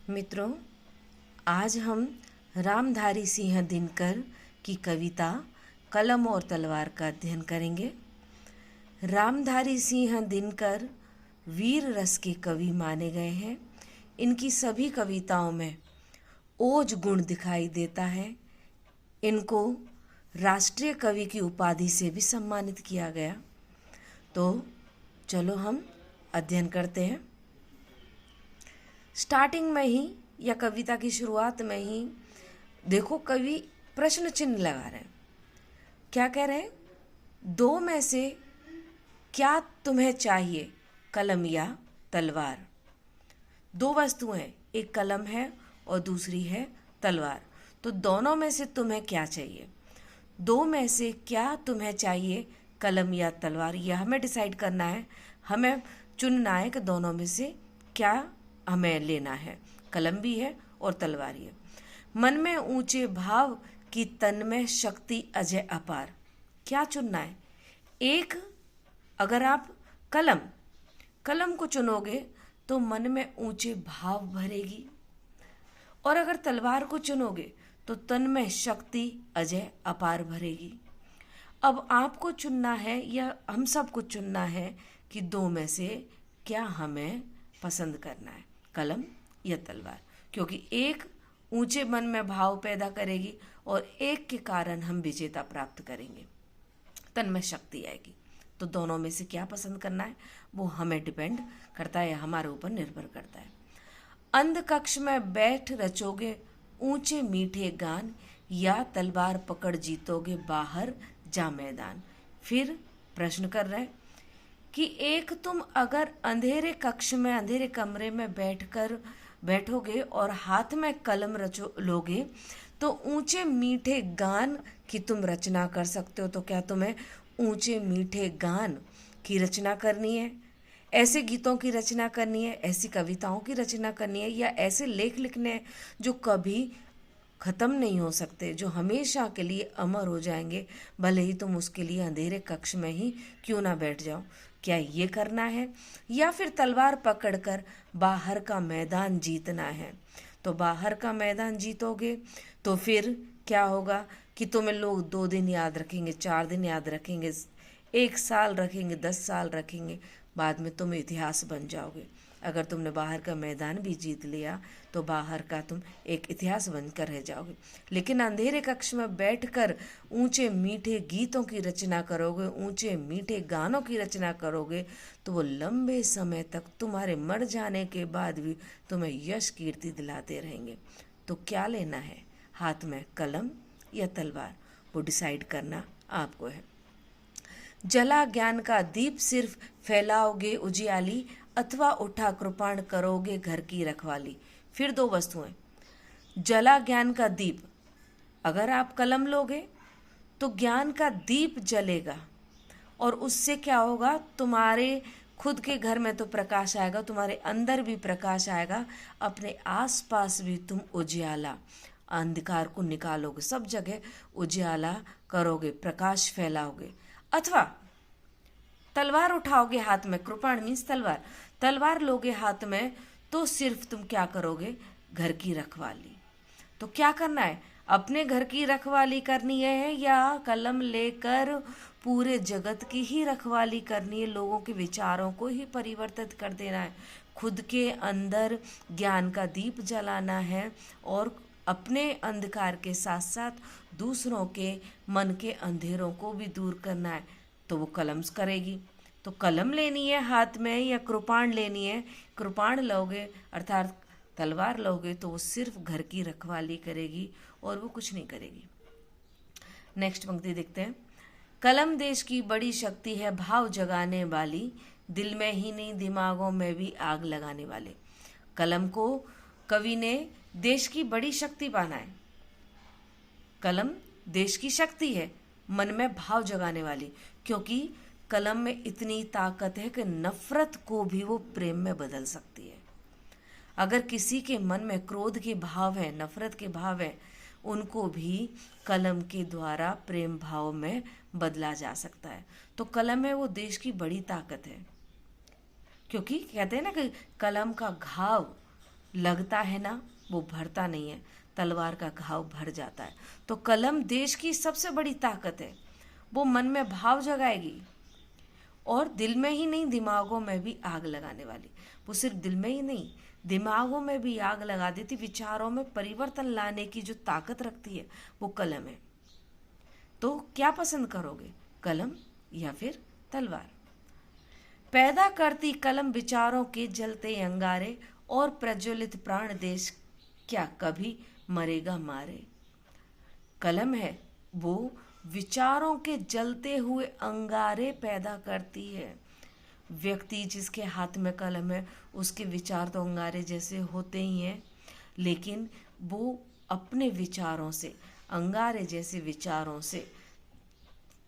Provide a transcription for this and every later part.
मित्रों, आज हम रामधारी सिंह दिनकर की कविता कलम और तलवार का अध्ययन करेंगे। रामधारी सिंह दिनकर वीर रस के कवि माने गए हैं। इनकी सभी कविताओं में ओज गुण दिखाई देता है। इनको राष्ट्रीय कवि की उपाधि से भी सम्मानित किया गया। तो चलो हम अध्ययन करते हैं। स्टार्टिंग में ही या कविता की शुरुआत में ही देखो, कवि प्रश्न चिन्ह लगा रहे हैं। क्या कह रहे हैं? दो में से क्या तुम्हें चाहिए, कलम या तलवार? दो वस्तुएं, एक कलम है और दूसरी है तलवार। तो दोनों में से तुम्हें क्या चाहिए? दो में से क्या तुम्हें चाहिए, कलम या तलवार? यह हमें डिसाइड करना है। हमें चुनना है कि दोनों में से क्या हमें लेना है। कलम भी है और तलवार भी है। मन में ऊंचे भाव की, तन में शक्ति अजय अपार। क्या चुनना है? एक, अगर आप कलम को चुनोगे तो मन में ऊंचे भाव भरेगी, और अगर तलवार को चुनोगे तो तन में शक्ति अजय अपार भरेगी। अब आपको चुनना है या हम सबको चुनना है कि दो में से क्या हमें पसंद करना है, कलम या तलवार। क्योंकि एक ऊंचे मन में भाव पैदा करेगी और एक के कारण हम विजेता प्राप्त करेंगे, तन में शक्ति आएगी। तो दोनों में से क्या पसंद करना है वो हमें डिपेंड करता है, हमारे ऊपर निर्भर करता है। अंध कक्ष में बैठ रचोगे ऊंचे मीठे गान, या तलवार पकड़ जीतोगे बाहर जा मैदान। फिर प्रश्न कर रहे हैं कि एक, तुम अगर अंधेरे कक्ष में, अंधेरे कमरे में बैठोगे और हाथ में कलम लोगे तो ऊंचे मीठे गान की तुम रचना कर सकते हो। तो क्या तुम्हें ऊंचे मीठे गान की रचना करनी है? ऐसे गीतों की रचना करनी है, ऐसी कविताओं की रचना करनी है, या ऐसे लेख लिखने हैं जो कभी ख़त्म नहीं हो सकते, जो हमेशा के लिए अमर हो जाएंगे, भले ही तुम उसके लिए अंधेरे कक्ष में ही क्यों ना बैठ जाओ? क्या ये करना है? या फिर तलवार पकड़कर बाहर का मैदान जीतना है? तो बाहर का मैदान जीतोगे तो फिर क्या होगा कि तुम्हें लोग 2 दिन याद रखेंगे, 4 दिन याद रखेंगे, 1 साल रखेंगे, 10 साल रखेंगे, बाद में तुम इतिहास बन जाओगे। अगर तुमने बाहर का मैदान भी जीत लिया तो बाहर का तुम एक इतिहास बनकर रह जाओगे। लेकिन अंधेरे कक्ष में बैठकर ऊंचे मीठे गीतों की रचना करोगे, ऊंचे मीठे गानों की रचना करोगे, तो वो लंबे समय तक तुम्हारे मर जाने के बाद भी तुम्हें यश कीर्ति दिलाते रहेंगे। तो क्या लेना है, हाथ में कलम या तलवार? वो डिसाइड करना आपको है। जला ज्ञान का दीप, सिर्फ फैलाओगे उजियाली, अथवा उठा कृपाण करोगे घर की रखवाली। फिर दो वस्तुएं, जला ज्ञान का दीप, अगर आप कलम लोगे तो ज्ञान का दीप जलेगा, और उससे क्या होगा, तुम्हारे खुद के घर में तो प्रकाश आएगा, तुम्हारे अंदर भी प्रकाश आएगा, अपने आसपास भी तुम उजियाला, अंधकार को निकालोगे, सब जगह उजियाला करोगे, प्रकाश फैलाओगे। अथवा तलवार उठाओगे हाथ में, कृपाण मीन्स तलवार लोगे हाथ में, तो सिर्फ तुम क्या करोगे, घर की रखवाली। तो क्या करना है, अपने घर की रखवाली करनी है या कलम लेकर पूरे जगत की ही रखवाली करनी है, लोगों के विचारों को ही परिवर्तित कर देना है, खुद के अंदर ज्ञान का दीप जलाना है, और अपने अंधकार के साथ साथ दूसरों के मन के अंधेरों को भी दूर करना है। तो वो कलम करेगी। तो कलम लेनी है हाथ में या कृपाण लेनी है? कृपाण लोगे अर्थात तलवार लोगे तो वो सिर्फ घर की रखवाली करेगी और वो कुछ नहीं करेगी। नेक्स्ट पंक्ति देखते हैं। कलम देश की बड़ी शक्ति है, भाव जगाने वाली, दिल में ही नहीं दिमागों में भी आग लगाने वाले। कलम को कवि ने देश की बड़ी शक्ति माना है। कलम देश की शक्ति है, मन में भाव जगाने वाली, क्योंकि कलम में इतनी ताकत है कि नफरत को भी वो प्रेम में बदल सकती है। अगर किसी के मन में क्रोध के भाव है, नफरत के भाव है, उनको भी कलम के द्वारा प्रेम भाव में बदला जा सकता है। तो कलम है वो देश की बड़ी ताकत है, क्योंकि कहते हैं ना कि कलम का घाव लगता है ना, वो भरता नहीं है, तलवार का घाव भर जाता है। तो कलम देश की सबसे बड़ी ताकत है। वो मन में भाव जगाएगी और दिल में ही नहीं, दिमागों में भी आग लगाने वाली। वो सिर्फ दिल में ही नहीं, दिमागों में भी आग लगा देती, विचारों में परिवर्तन लाने की जो ताकत रखती है वो कलम है। तो क्या पसंद करोगे, कलम या फिर तलवार? पैदा करती कलम विचारों के जलते अंगारे, और प्रज्वलित प्राण देश क्या कभी मरेगा मारे। कलम है वो विचारों के जलते हुए अंगारे पैदा करती है। व्यक्ति जिसके हाथ में कलम है उसके विचार तो अंगारे जैसे होते ही हैं, लेकिन वो अपने विचारों से, अंगारे जैसे विचारों से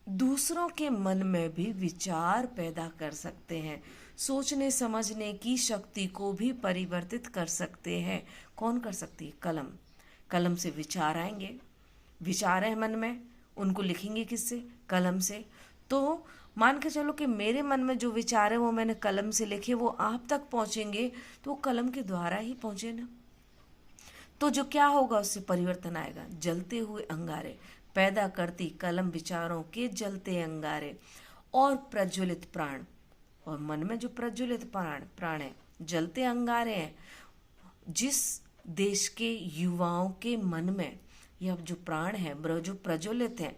दूसरों के मन में भी विचार पैदा कर सकते हैं, सोचने समझने की शक्ति को भी परिवर्तित कर सकते हैं। कौन कर सकती है? कलम। कलम से विचार आएंगे, विचार है मन में, उनको लिखेंगे किससे? कलम से। तो मान के चलो कि मेरे मन में जो विचार है वो मैंने कलम से लिखे, वो आप तक पहुंचेंगे तो वो कलम के द्वारा ही पहुंचे ना। तो जो क्या होगा, उससे परिवर्तन आएगा। जलते हुए अंगारे पैदा करती कलम विचारों के जलते अंगारे, और प्रज्वलित प्राण, और मन में जो प्रज्वलित प्राण है, जलते अंगारे हैं, जिस देश के युवाओं के मन में यह जो प्राण है, जो प्रज्वलित है,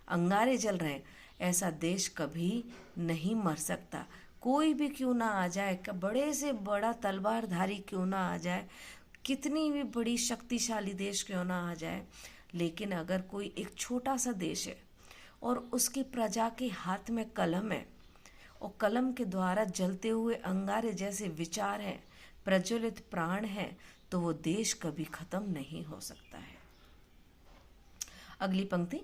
अंगारे जल रहे हैं, ऐसा देश कभी नहीं मर सकता। कोई भी क्यों ना आ जाए, बड़े से बड़ा तलवारधारी क्यों ना आ जाए, कितनी भी बड़ी शक्तिशाली देश क्यों ना आ जाए, लेकिन अगर कोई एक छोटा सा देश है और उसकी प्रजा के हाथ में कलम है और कलम के द्वारा जलते हुए अंगारे जैसे विचार हैं, प्रज्वलित प्राण है, तो वो देश कभी खत्म नहीं हो सकता है। अगली पंक्ति,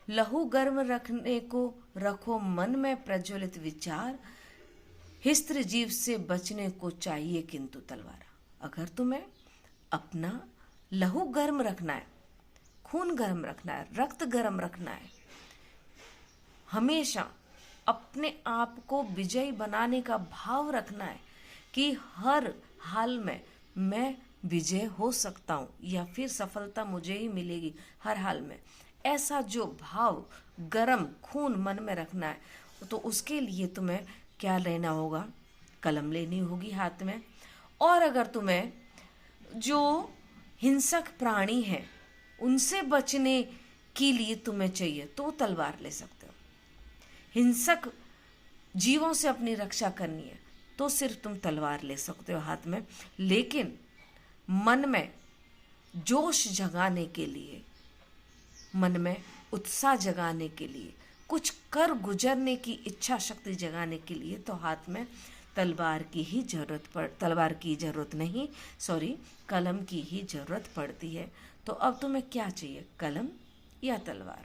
लहू गर्म रखने को रखो मन में प्रज्वलित विचार, हिस्त्र जीव से बचने को चाहिए किंतु तलवार। अगर तुम्हें अपना लहू गर्म रखना है, खून गर्म रखना है, रक्त गर्म रखना है, हमेशा अपने आप को विजयी बनाने का भाव रखना है कि हर हाल में मैं विजय हो सकता हूँ या फिर सफलता मुझे ही मिलेगी हर हाल में, ऐसा जो भाव गर्म खून मन में रखना है, तो उसके लिए तुम्हें क्या लेना होगा? कलम लेनी होगी हाथ में। और अगर तुम्हें जो हिंसक प्राणी हैं उनसे बचने के लिए तुम्हें चाहिए तो तलवार ले सकते हो। हिंसक जीवों से अपनी रक्षा करनी है तो सिर्फ तुम तलवार ले सकते हो हाथ में। लेकिन मन में जोश जगाने के लिए, मन में उत्साह जगाने के लिए, कुछ कर गुजरने की इच्छा शक्ति जगाने के लिए तो हाथ में तलवार की नहीं, कलम की ही जरूरत पड़ती है। तो अब तुम्हें क्या चाहिए, कलम या तलवार?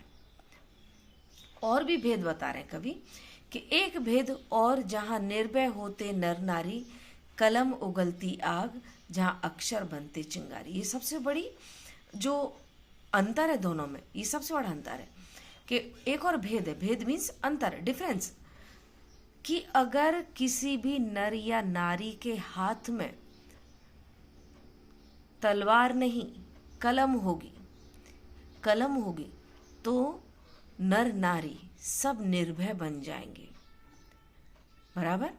और भी भेद बता रहे हैं कवि कि एक भेद और, जहाँ निर्भय होते नर नारी, कलम उगलती आग, जहाँ अक्षर बनते चिंगारी। ये सबसे बड़ी जो अंतर है दोनों में, ये सबसे बड़ा अंतर है कि एक और भेद है। भेद मीन्स अंतर, डिफरेंस, कि अगर किसी भी नर या नारी के हाथ में तलवार नहीं कलम होगी तो नर नारी सब निर्भय बन जाएंगे, बराबर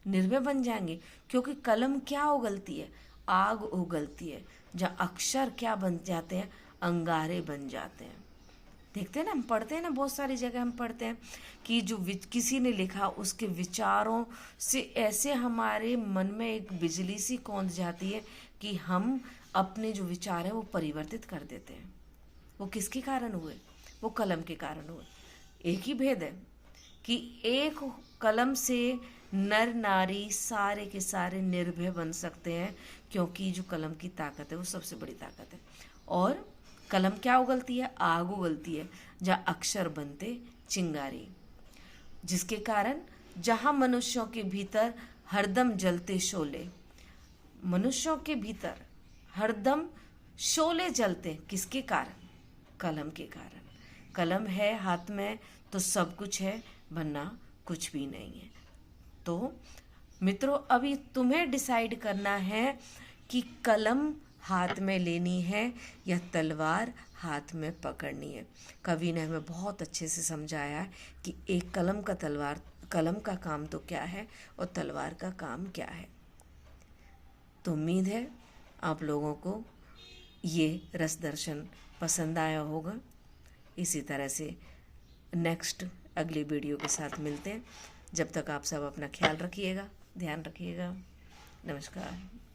निर्भय बन जाएंगे। क्योंकि कलम क्या उगलती है? आग उगलती है। जहाँ अक्षर क्या बन जाते हैं? अंगारे बन जाते हैं। देखते हैं ना, हम पढ़ते हैं ना, बहुत सारी जगह हम पढ़ते हैं कि जो किसी ने लिखा उसके विचारों से ऐसे हमारे मन में एक बिजली सी कौंध जाती है कि हम अपने जो विचार हैं वो परिवर्तित कर देते हैं। वो किसके कारण हुए? वो कलम के कारण हुए। एक ही भेद है कि एक कलम से नर नारी सारे के सारे निर्भय बन सकते हैं, क्योंकि जो कलम की ताकत है वो सबसे बड़ी ताकत है। और कलम क्या उगलती है? आग उगलती है, जहाँ अक्षर बनते चिंगारी, जिसके कारण जहाँ मनुष्यों के भीतर हरदम जलते शोले, मनुष्यों के भीतर हरदम शोले जलते, किसके कारण? कलम के कारण। कलम है हाथ में तो सब कुछ है, वरना कुछ भी नहीं है। तो मित्रों, अभी तुम्हें डिसाइड करना है कि कलम हाथ में लेनी है या तलवार हाथ में पकड़नी है। कवि ने हमें बहुत अच्छे से समझाया है कि एक कलम का काम तो क्या है और तलवार का काम क्या है। तो उम्मीद है आप लोगों को ये रस दर्शन पसंद आया होगा। इसी तरह से नेक्स्ट अगली वीडियो के साथ मिलते हैं। जब तक आप सब अपना ख्याल रखिएगा, ध्यान रखिएगा। नमस्कार।